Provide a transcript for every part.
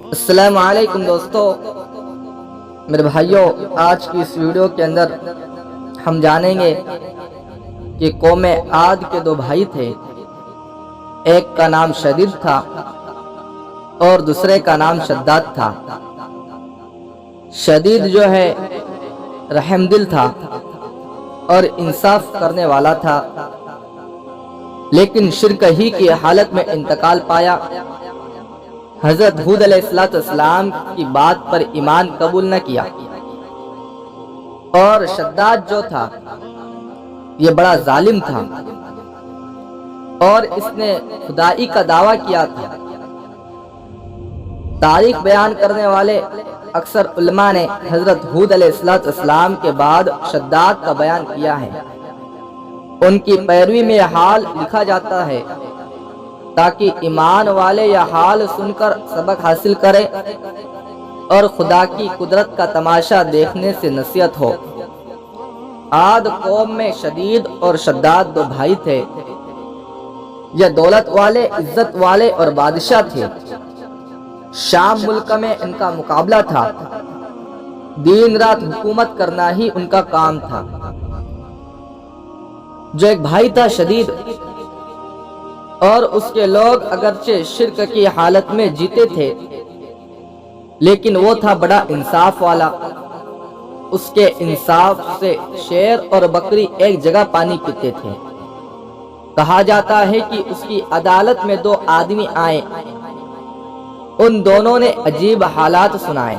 السلام علیکم دوستو، میرے بھائیوں، آج کی اس ویڈیو کے اندر ہم جانیں گے کہ قوم عاد کے دو بھائی تھے۔ ایک کا نام شدید تھا اور دوسرے کا نام شداد تھا۔ شدید جو ہے رحم دل تھا اور انصاف کرنے والا تھا، لیکن شرک ہی کی حالت میں انتقال پایا۔ حضرت ہود علیہ السلام کی بات پر ایمان قبول نہ کیا، اور شداد جو تھا یہ بڑا ظالم تھا اور اس نے خدائی کا دعویٰ کیا تھا۔ تاریخ بیان کرنے والے اکثر علماء نے حضرت ہود علیہ السلام کے بعد شداد کا بیان کیا ہے۔ ان کی پیروی میں یہ حال لکھا جاتا ہے تاکہ ایمان والے یہ حال سن کر سبق حاصل کرے اور خدا کی قدرت کا تماشا دیکھنے سے نصیحت ہو۔ عاد قوم میں شدید اور شداد دو بھائی تھے۔ یہ دولت والے، عزت والے اور بادشاہ تھے۔ شام ملک میں ان کا مقابلہ تھا۔ دن رات حکومت کرنا ہی ان کا کام تھا۔ جو ایک بھائی تھا شدید، اور اس کے لوگ اگرچہ شرک کی حالت میں جیتے تھے، لیکن وہ تھا بڑا انصاف والا۔ اس کے انصاف سے شیر اور بکری ایک جگہ پانی پیتے تھے۔ کہا جاتا ہے کہ اس کی عدالت میں دو آدمی آئے۔ ان دونوں نے عجیب حالات سنائے۔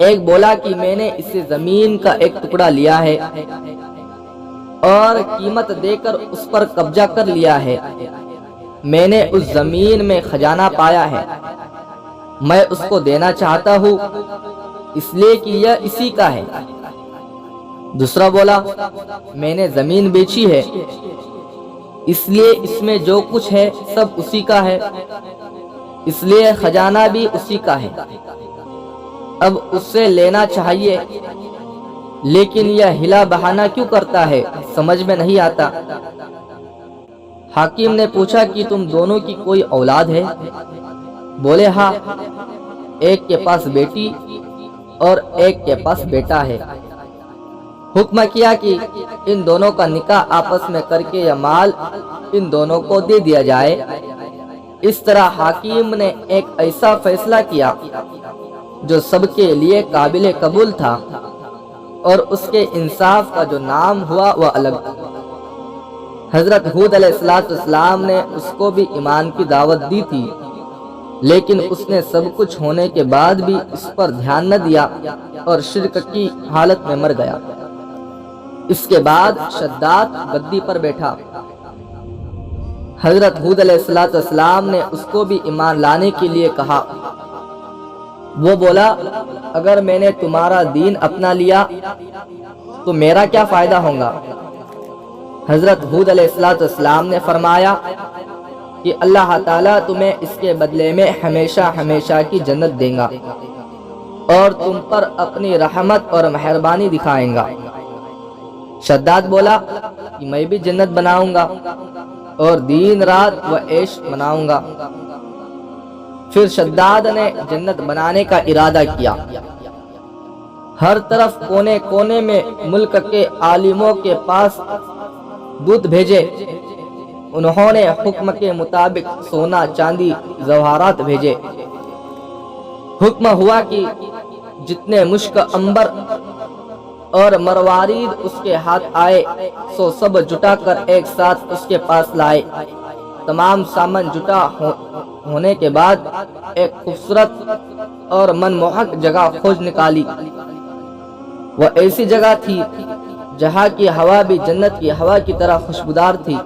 ایک بولا کہ میں نے اس سے زمین کا ایک ٹکڑا لیا ہے اور قیمت دے کر اس پر قبضہ کر لیا ہے۔ میں نے اس زمین میں خزانہ پایا ہے، میں اس کو دینا چاہتا ہوں اس لیے کہ یہ اسی کا ہے۔ دوسرا بولا، میں نے زمین بیچی ہے اس لیے اس میں جو کچھ ہے سب اسی کا ہے، اس لیے خزانہ بھی اسی کا ہے۔ اب اس سے لینا چاہیے، لیکن یہ ہلا بہانہ کیوں کرتا ہے، سمجھ میں نہیں آتا۔ حاکم نے پوچھا کہ تم دونوں کی کوئی اولاد ہے؟ بولے ہاں، ایک کے پاس بیٹی اور ایک کے پاس بیٹا ہے۔ حکم کیا کہ ان دونوں کا نکاح آپس میں کر کے یہ مال ان دونوں کو دے دیا جائے۔ اس طرح حاکم نے ایک ایسا فیصلہ کیا جو سب کے لیے قابل قبول تھا، اور اس کے انصاف کا جو نام ہوا وہ الگ تھا۔ حضرت ہود علیہ السلام نے اس کو بھی ایمان کی دعوت دی تھی، لیکن اس نے سب کچھ ہونے کے بعد بھی اس پر دھیان نہ دیا اور شرک کی حالت میں مر گیا۔ اس کے بعد شداد گدی پر بیٹھا۔ حضرت ہود علیہ السلام نے اس کو بھی ایمان لانے کے لیے کہا۔ وہ بولا، اگر میں نے تمہارا دین اپنا لیا تو میرا کیا فائدہ ہوگا؟ حضرت ہود علیہ السلام نے فرمایا کہ اللہ تعالیٰ تمہیں اس کے بدلے میں ہمیشہ ہمیشہ کی جنت دے گا اور تم پر اپنی رحمت اور مہربانی دکھائیں گا۔ شداد بولا کہ میں بھی جنت بناؤں گا اور دن رات و عیش مناؤں گا۔ پھر شداد نے جنت بنانے کا ارادہ کیا۔ ہر طرف کونے کونے میں ملک کے عالموں کے پاس دودھ بھیجے۔ انہوں نے حکم کے مطابق سونا، چاندی، جواہرات بھیجے۔ حکم ہوا کہ جتنے مشک، عنبر اور مروارید اس کے ہاتھ آئے سو سب جٹا کر ایک ساتھ اس کے پاس لائے۔ تمام سامان جٹا ہونے کے بعد ایک خوبصورت اور منموہک جگہ کھوج نکالی۔ وہ ایسی جگہ تھی جہاں کی ہوا بھی جنت کی ہوا کی طرح خوشبودار تھی۔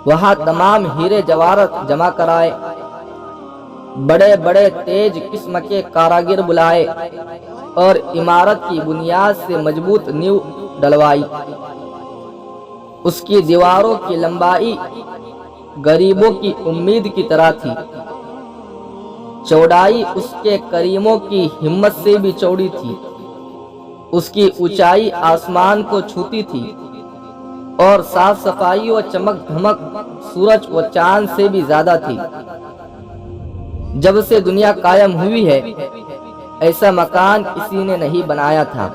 وہاں تمام ہیرے جواہرات جمع کرائے، بڑے بڑے تیج قسم کے کاراگر بلائے اور عمارت کی بنیاد سے مضبوط نیو ڈلوائی۔ اس کی دیواروں کی لمبائی غریبوں کی امید کی طرح تھی، چوڑائی اس کے کریموں کی ہمت سے بھی چوڑی تھی۔ اس کی اونچائی آسمان کو چھوتی تھی اور صاف صفائی و چمک دھمک سورج و چاند سے بھی زیادہ تھی۔ جب سے دنیا قائم ہوئی ہے ایسا مکان کسی نے نہیں بنایا تھا۔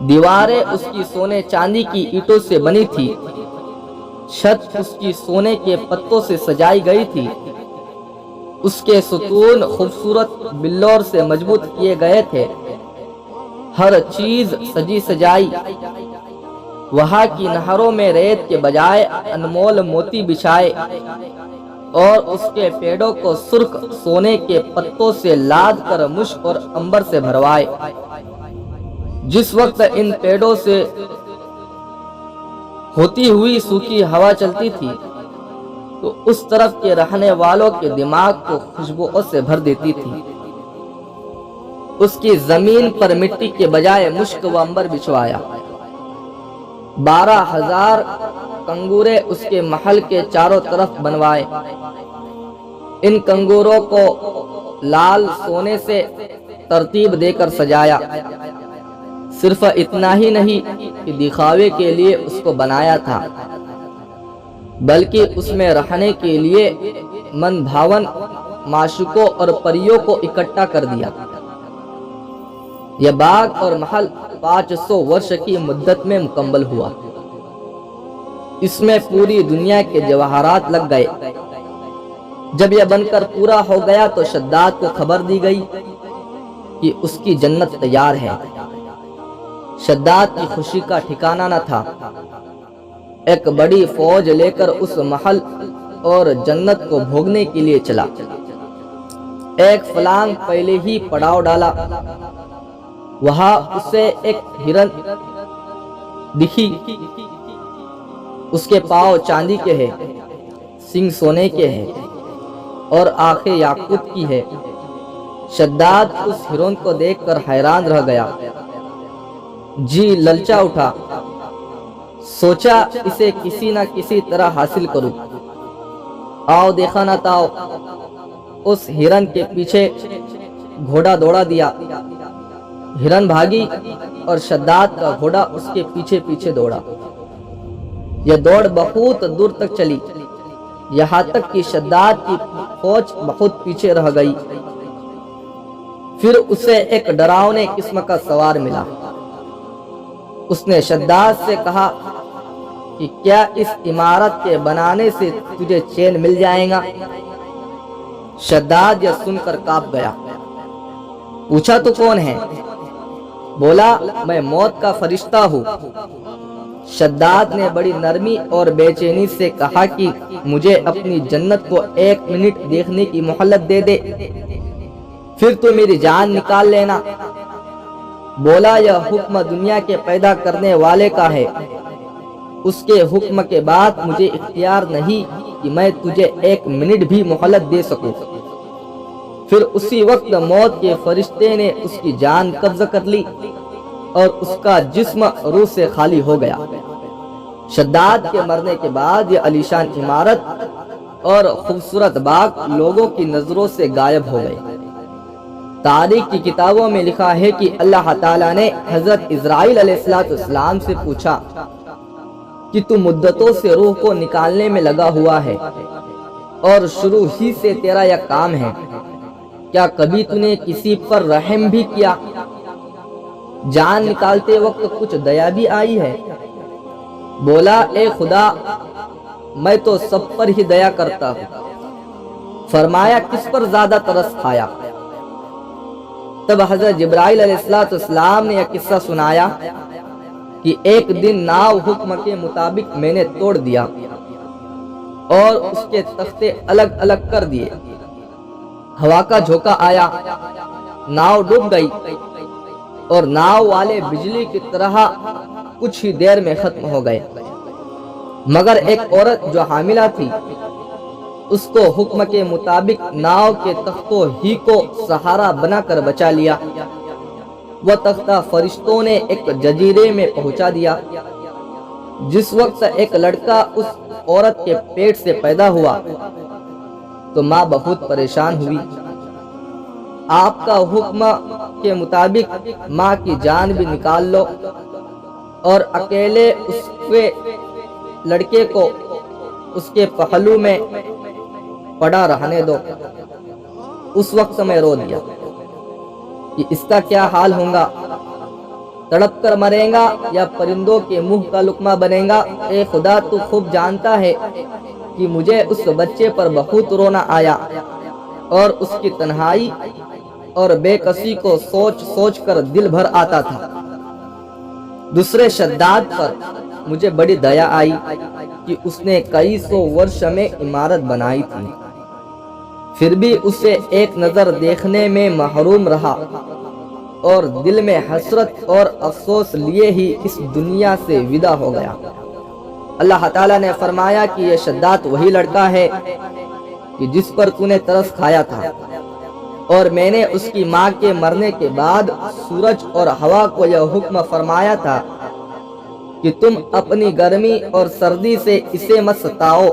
دیواریں اس کی سونے چاندی کی اینٹوں سے بنی تھی، چھت اس کی سونے کے پتوں سے سجائی گئی تھی، اس کے ستون خوبصورت بلور سے مضبوط کیے گئے تھے، ہر چیز سجی سجائی۔ وہاں کی نہروں میں ریت کے بجائے انمول موتی بچھائے اور اس کے پیڑوں کو سرخ سونے کے پتوں سے لاد کر مشک اور عنبر سے بھروائے۔ جس وقت ان پیڑوں سے ہوتی ہوئی سوکھی ہوا چلتی تھی تو اس طرف کے رہنے والوں کے دماغ کو خوشبوؤں سے بھر دیتی تھی۔ اس کی زمین پر مٹی کے بجائے مشک و عنبر بچھوایا۔ 12,000 کنگورے اس کے محل کے چاروں طرف بنوائے۔ ان کنگوروں کو لال سونے سے ترتیب دے کر سجایا۔ صرف اتنا ہی نہیں کہ دکھاوے کے لیے اس کو بنایا تھا، بلکہ اس میں رہنے کے لیے من بھاون معشوقوں اور پریوں کو اکٹھا کر دیا۔ یہ باغ اور محل 500 ورش کی مدت میں مکمل ہوا۔ اس میں پوری دنیا کے جواہرات لگ گئے۔ جب یہ بن کر پورا ہو گیا تو شداد کو خبر دی گئی کہ اس کی جنت تیار ہے۔ شداد کی خوشی کا ٹھکانہ نہ تھا۔ ایک بڑی فوج لے کر اس محل اور جنت کو بھوگنے کے لیے چلا۔ ایک فلانگ پہلے ہی پڑاؤ ڈالا۔ وہاں اسے ایک ہرن دکھی۔ اس کے پاؤں چاندی کے ہیں، سینگ سونے کے ہیں اور آنکھیں یاقوت کی ہے۔ شداد اس ہرن کو دیکھ کر حیران رہ گیا۔ جی للچا اٹھا، سوچا اسے کسی نہ کسی طرح حاصل کروں۔ آؤ دیکھا نہ تاؤ، اس ہرن کے پیچھے گھوڑا دوڑا دیا۔ ہرن بھاگی اور شداد کا گھوڑا اس کے پیچھے پیچھے دوڑا۔ یہ دوڑ بہت دور تک چلی، یہاں تک کہ شداد کی فوج بہت پیچھے رہ گئی۔ پھر اسے ایک ڈراؤنے قسم کا سوار ملا۔ اس نے شداد سے کہا کہ کیا اس عمارت کے بنانے سے تجھے چین مل جائے گا؟ شداد یہ سن کر کانپ گیا۔ پوچھا تو کون ہے؟ بولا میں موت کا فرشتہ ہوں۔ شداد نے بڑی نرمی اور بے چینی سے کہا کہ مجھے اپنی جنت کو 1 منٹ دیکھنے کی مہلت دے دے، پھر تو میری جان نکال لینا۔ بولا یہ حکم دنیا کے پیدا کرنے والے کا ہے، اس کے حکم کے بعد مجھے اختیار نہیں کہ میں تجھے 1 منٹ بھی مہلت دے سکوں۔ پھر اسی وقت موت کے فرشتے نے اس کی جان قبض کر لی اور اس کا جسم روح سے خالی ہو گیا۔ شداد کے مرنے کے بعد یہ عالیشان عمارت اور خوبصورت باغ لوگوں کی نظروں سے غائب ہو گئے۔ تاریخ کی کتابوں میں لکھا ہے کہ اللہ تعالیٰ نے حضرت اسرائیل علیہ السلام سے پوچھا کہ تو مدتوں سے روح کو نکالنے میں لگا ہوا ہے اور شروع ہی سے تیرا یہ کام ہے، کیا کبھی تو نے کسی پر رحم بھی کیا؟ جان نکالتے وقت کچھ دیا بھی آئی ہے؟ بولا اے خدا میں تو سب پر ہی دیا کرتا ہوں۔ فرمایا کس پر زیادہ ترس کھایا؟ تب حضرت جبرائیل علیہ السلام نے یہ قصہ سنایا کہ ایک دن ناؤ حکم کے مطابق میں نے توڑ دیا اور اس کے تختے الگ الگ کر دیے۔ ہوا کا جھونکا آیا، ناؤ ڈوب گئی اور ناؤ والے بجلی کی طرح کچھ ہی دیر میں ختم ہو گئے، مگر ایک عورت جو حاملہ تھی اس کو حکم کے مطابق ناؤ کے تختوں ہی کو سہارا بنا کر بچا لیا۔ وہ تختہ فرشتوں نے ایک جزیرے میں پہنچا دیا۔ جس وقت ایک لڑکا اس عورت کے پیٹ سے پیدا ہوا تو ماں بہت پریشان ہوئی۔ آپ کا حکم کے مطابق ماں کی جان بھی نکال لو اور اکیلے اس کے لڑکے کو اس کے پہلو میں پڑا رہنے دو۔ اس وقت میں رو دیا کہ اس کا کیا حال ہوگا، تڑپ کر مرے گا یا پرندوں کے منہ کا لقمہ بنے گا۔ اے خدا، تو خوب جانتا ہے کہ مجھے اس بچے پر بہت رونا آیا اور اس کی تنہائی اور بے کسی کو سوچ سوچ کر دل بھر آتا تھا۔ دوسرے شداد پر مجھے بڑی دیا آئی کہ اس نے کئی سو ورش میں عمارت بنائی تھی، پھر بھی اسے ایک نظر دیکھنے میں محروم رہا اور دل میں حسرت اور افسوس لیے ہی اس دنیا سے ودا ہو گیا۔ اللہ تعالیٰ نے فرمایا کہ یہ شداد وہی لڑکا ہے کہ جس پر تو نے ترس کھایا تھا، اور میں نے اس کی ماں کے مرنے کے بعد سورج اور ہوا کو یہ حکم فرمایا تھا کہ تم اپنی گرمی اور سردی سے اسے مت ستاؤ،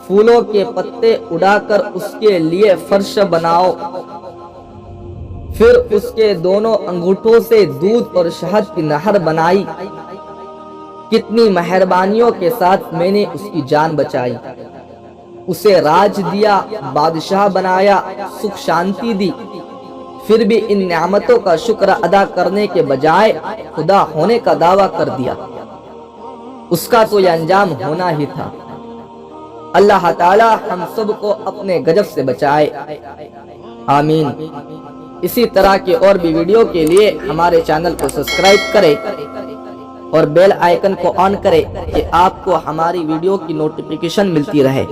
پھولوں کے پتے اڑا کر اس کے لیے فرش بناؤ۔ پھر اس کے دونوں انگوٹھوں سے دودھ اور شہد کی نہر بنائی۔ کتنی مہربانیوں کے ساتھ میں نے اس کی جان بچائی، اسے راج دیا، بادشاہ بنایا، سکھ شانتی دی، پھر بھی ان نعمتوں کا شکر ادا کرنے کے بجائے خدا ہونے کا دعویٰ کر دیا۔ اس کا تو یہ انجام ہونا ہی تھا۔ اللہ تعالی ہم سب کو اپنے غضب سے بچائے، آمین۔ اسی طرح کے اور بھی ویڈیو کے لیے ہمارے چینل کو سبسکرائب کریں اور بیل آئیکن کو آن کریں کہ آپ کو ہماری ویڈیو کی نوٹیفیکیشن ملتی رہے۔